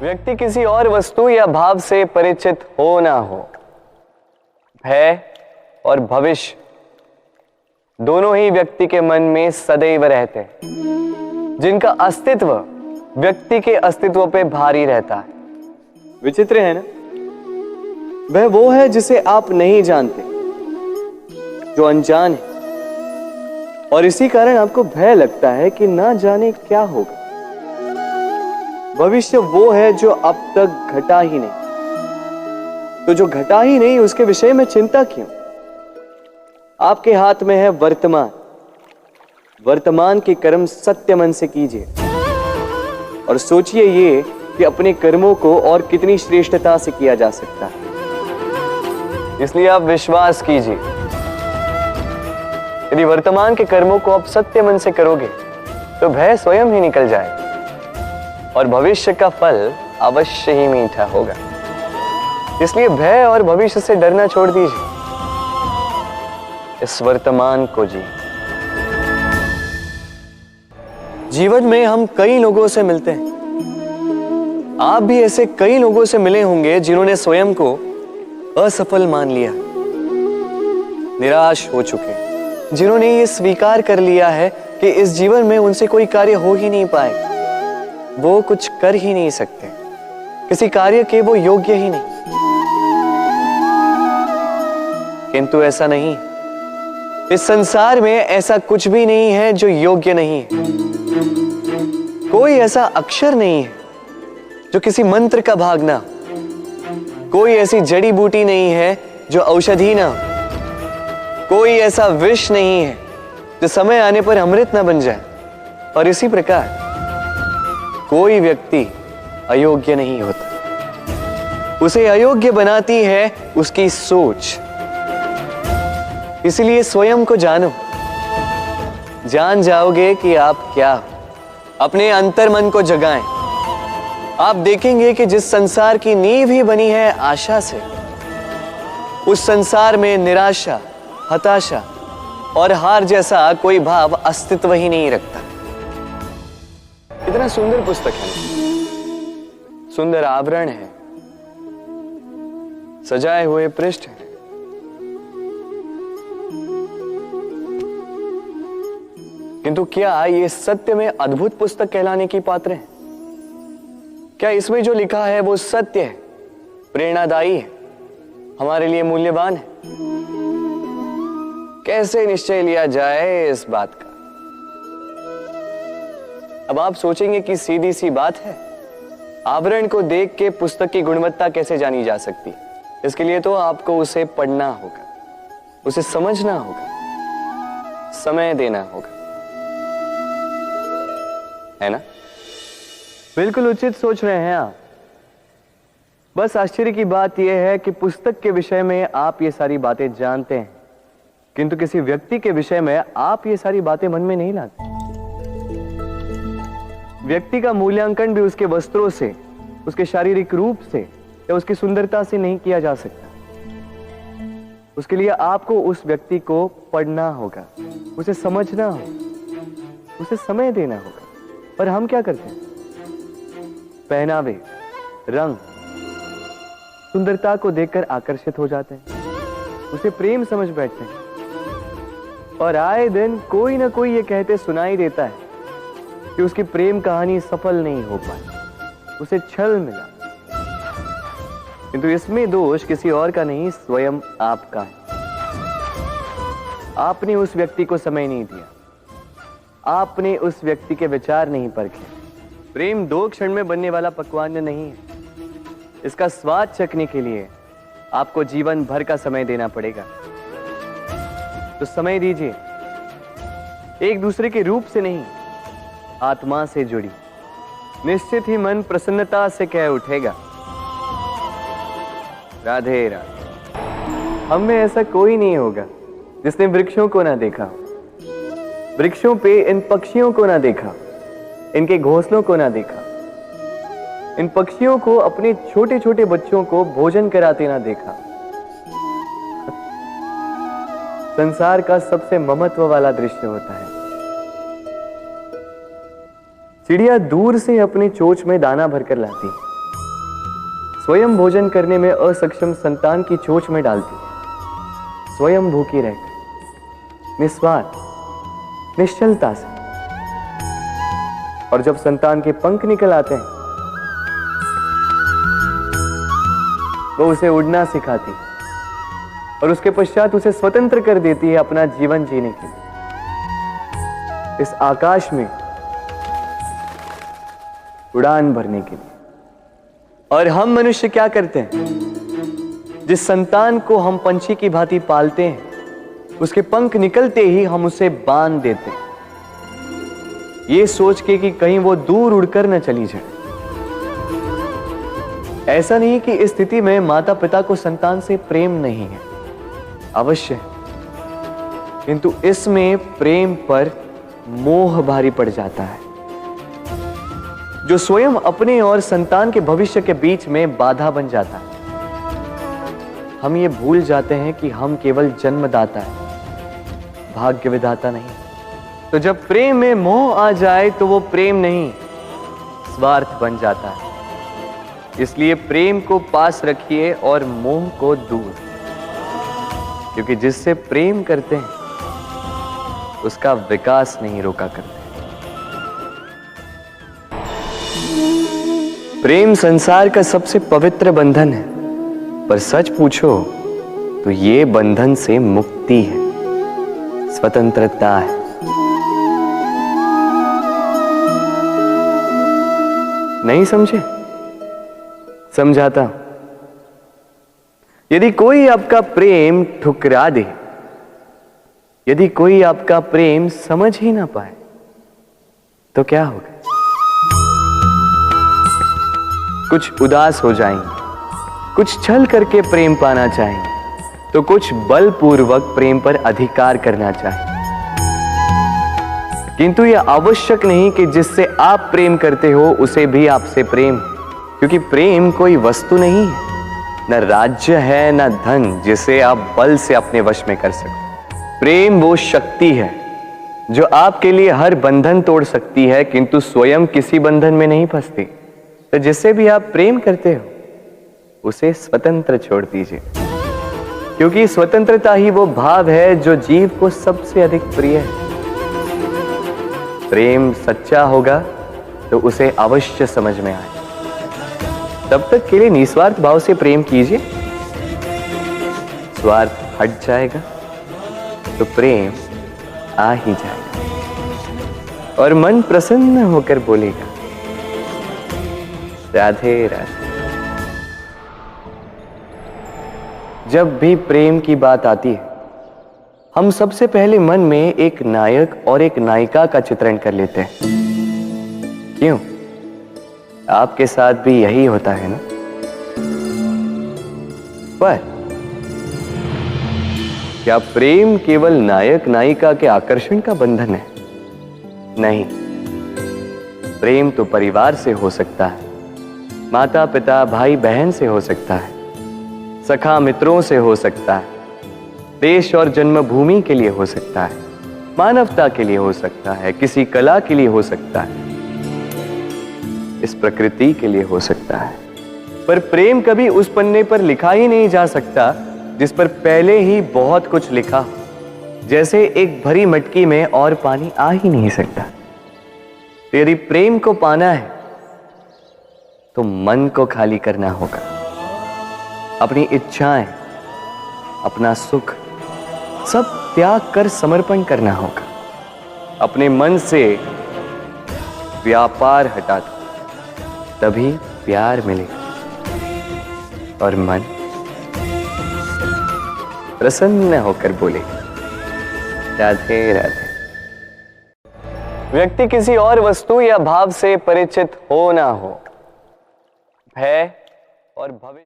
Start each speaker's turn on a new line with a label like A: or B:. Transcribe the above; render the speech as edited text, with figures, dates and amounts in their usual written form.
A: व्यक्ति किसी और वस्तु या भाव से परिचित हो ना हो, भय और भविष्य दोनों ही व्यक्ति के मन में सदैव रहते हैं, जिनका अस्तित्व व्यक्ति के अस्तित्व पे भारी रहता है। विचित्र है ना? वह वो है जिसे आप नहीं जानते, जो अनजान है, और इसी कारण आपको भय लगता है कि ना जाने क्या होगा। भविष्य वो है जो अब तक घटा ही नहीं, तो जो घटा ही नहीं उसके विषय में चिंता क्यों? आपके हाथ में है वर्तमान। वर्तमान के कर्म सत्य मन से कीजिए और सोचिए ये कि अपने कर्मों को और कितनी श्रेष्ठता से किया जा सकता है। इसलिए आप विश्वास कीजिए, यदि वर्तमान के कर्मों को आप सत्य मन से करोगे तो भय स्वयं ही निकल जाएगा और भविष्य का फल अवश्य ही मीठा होगा। इसलिए भय और भविष्य से डरना छोड़ दीजिए, इस वर्तमान को जी। जीवन में हम कई लोगों से मिलते हैं। आप भी ऐसे कई लोगों से मिले होंगे जिन्होंने स्वयं को असफल मान लिया, निराश हो चुके, जिन्होंने ये स्वीकार कर लिया है कि इस जीवन में उनसे कोई कार्य हो ही नहीं पाएगा, वो कुछ कर ही नहीं सकते, किसी कार्य के वो योग्य ही नहीं। किंतु ऐसा नहीं, इस संसार में ऐसा कुछ भी नहीं है जो योग्य नहीं है। कोई ऐसा अक्षर नहीं है जो किसी मंत्र का भाग ना हो, कोई ऐसी जड़ी बूटी नहीं है जो औषधि ना हो, कोई ऐसा विष नहीं है जो समय आने पर अमृत ना बन जाए। और इसी प्रकार कोई व्यक्ति अयोग्य नहीं होता, उसे अयोग्य बनाती है उसकी सोच। इसलिए स्वयं को जानो, जान जाओगे कि आप क्या हो। अपने अंतर मन को जगाएं। आप देखेंगे कि जिस संसार की नींव ही बनी है आशा से, उस संसार में निराशा, हताशा और हार जैसा कोई भाव अस्तित्व ही नहीं रखता। कितना सुंदर पुस्तक है, सुंदर आवरण है, सजाए हुए पृष्ठ है। किंतु क्या ये सत्य में अद्भुत पुस्तक कहलाने की पात्र है? क्या इसमें जो लिखा है वो सत्य है, प्रेरणादायी है, हमारे लिए मूल्यवान है? कैसे निश्चय लिया जाए इस बात का? अब आप सोचेंगे कि सीधी सी बात है, आवरण को देख के पुस्तक की गुणवत्ता कैसे जानी जा सकती? इसके लिए तो आपको उसे पढ़ना होगा, उसे समझना होगा, समय देना होगा, है ना? बिल्कुल उचित सोच रहे हैं आप। बस आश्चर्य की बात यह है कि पुस्तक के विषय में आप ये सारी बातें जानते हैं, किंतु किसी व्यक्ति के विषय में आप ये सारी बातें मन में नहीं लाते। व्यक्ति का मूल्यांकन भी उसके वस्त्रों से, उसके शारीरिक रूप से या उसकी सुंदरता से नहीं किया जा सकता। उसके लिए आपको उस व्यक्ति को पढ़ना होगा, उसे समझना होगा, उसे समय देना होगा। पर हम क्या करते हैं? पहनावे, रंग, सुंदरता को देखकर आकर्षित हो जाते हैं, उसे प्रेम समझ बैठते हैं और आए दिन कोई ना कोई ये कहते सुनाई देता है कि उसकी प्रेम कहानी सफल नहीं हो पाई, उसे छल मिला। किंतु इसमें दोष किसी और का नहीं, स्वयं आपका है। आपने उस व्यक्ति को समय नहीं दिया, आपने उस व्यक्ति के विचार नहीं परखे। प्रेम 2 क्षण में बनने वाला पकवान नहीं है, इसका स्वाद चखने के लिए आपको जीवन भर का समय देना पड़ेगा। तो समय दीजिए, एक दूसरे के रूप से नहीं, आत्मा से जुड़ी, निश्चित ही मन प्रसन्नता से कह उठेगा, राधे राधे। हम में ऐसा कोई नहीं होगा जिसने वृक्षों को ना देखा हो, वृक्षों पे इन पक्षियों को ना देखा, इनके घोंसलों को ना देखा, इन पक्षियों को अपने छोटे छोटे बच्चों को भोजन कराते ना देखा। संसार का सबसे ममत्व वाला दृश्य होता है। चिड़िया दूर से अपनी चोंच में दाना भरकर लाती, स्वयं भोजन करने में असक्षम संतान की चोंच में डालती है, स्वयं भूखी रहकर निस्वार्थ निश्चलता से। और जब संतान के पंख निकल आते हैं, वो उसे उड़ना सिखाती और उसके पश्चात उसे स्वतंत्र कर देती है अपना जीवन जीने के लिए, इस आकाश में उड़ान भरने के लिए। और हम मनुष्य क्या करते हैं? जिस संतान को हम पंछी की भांति पालते हैं, उसके पंख निकलते ही हम उसे बांध देते हैं, ये सोच के कि कहीं वो दूर उड़कर न चली जाए। ऐसा नहीं कि इस स्थिति में माता पिता को संतान से प्रेम नहीं है, अवश्य है, किंतु इसमें प्रेम पर मोह भारी पड़ जाता है, जो स्वयं अपने और संतान के भविष्य के बीच में बाधा बन जाता है। हम ये भूल जाते हैं कि हम केवल जन्मदाता है, भाग्य विधाता नहीं। तो जब प्रेम में मोह आ जाए तो वो प्रेम नहीं, स्वार्थ बन जाता है। इसलिए प्रेम को पास रखिए और मोह को दूर, क्योंकि जिससे प्रेम करते हैं उसका विकास नहीं रोका करते। प्रेम संसार का सबसे पवित्र बंधन है, पर सच पूछो तो ये बंधन से मुक्ति है, स्वतंत्रता है। नहीं समझे? समझाता हूं। यदि कोई आपका प्रेम ठुकरा दे, यदि कोई आपका प्रेम समझ ही ना पाए, तो क्या होगा? कुछ उदास हो जाएंगे, कुछ छल करके प्रेम पाना चाहेंगे, तो कुछ बलपूर्वक प्रेम पर अधिकार करना चाहेंगे। किंतु यह आवश्यक नहीं कि जिससे आप प्रेम करते हो उसे भी आपसे प्रेम, क्योंकि प्रेम कोई वस्तु नहीं है, न राज्य है न धन जिसे आप बल से अपने वश में कर सको। प्रेम वो शक्ति है जो आपके लिए हर बंधन तोड़ सकती है, किंतु स्वयं किसी बंधन में नहीं फंसती। तो जिससे भी आप प्रेम करते हो उसे स्वतंत्र छोड़ दीजिए, क्योंकि स्वतंत्रता ही वो भाव है जो जीव को सबसे अधिक प्रिय है। प्रेम सच्चा होगा तो उसे अवश्य समझ में आए। तब तक के लिए निस्वार्थ भाव से प्रेम कीजिए, स्वार्थ हट जाएगा तो प्रेम आ ही जाएगा और मन प्रसन्न होकर बोलेगा, राधे राधे। जब भी प्रेम की बात आती है, हम सबसे पहले मन में एक नायक और एक नायिका का चित्रण कर लेते हैं। क्यों? आपके साथ भी यही होता है ना? पर क्या प्रेम केवल नायक नायिका के आकर्षण का बंधन है? नहीं, प्रेम तो परिवार से हो सकता है, माता पिता भाई बहन से हो सकता है, सखा मित्रों से हो सकता है, देश और जन्मभूमि के लिए हो सकता है, मानवता के लिए हो सकता है, किसी कला के लिए हो सकता है, इस प्रकृति के लिए हो सकता है। पर प्रेम कभी उस पन्ने पर लिखा ही नहीं जा सकता जिस पर पहले ही बहुत कुछ लिखा हो। जैसे एक भरी मटकी में और पानी आ ही नहीं सकता। तो यदि प्रेम को पाना है तो मन को खाली करना होगा, अपनी इच्छाएं, अपना सुख सब त्याग कर समर्पण करना होगा। अपने मन से व्यापार हटा दो, तभी प्यार मिलेगा और मन प्रसन्न होकर बोलेगा, राधे राधे। व्यक्ति किसी और वस्तु या भाव से परिचित हो ना हो, भय और भविष्य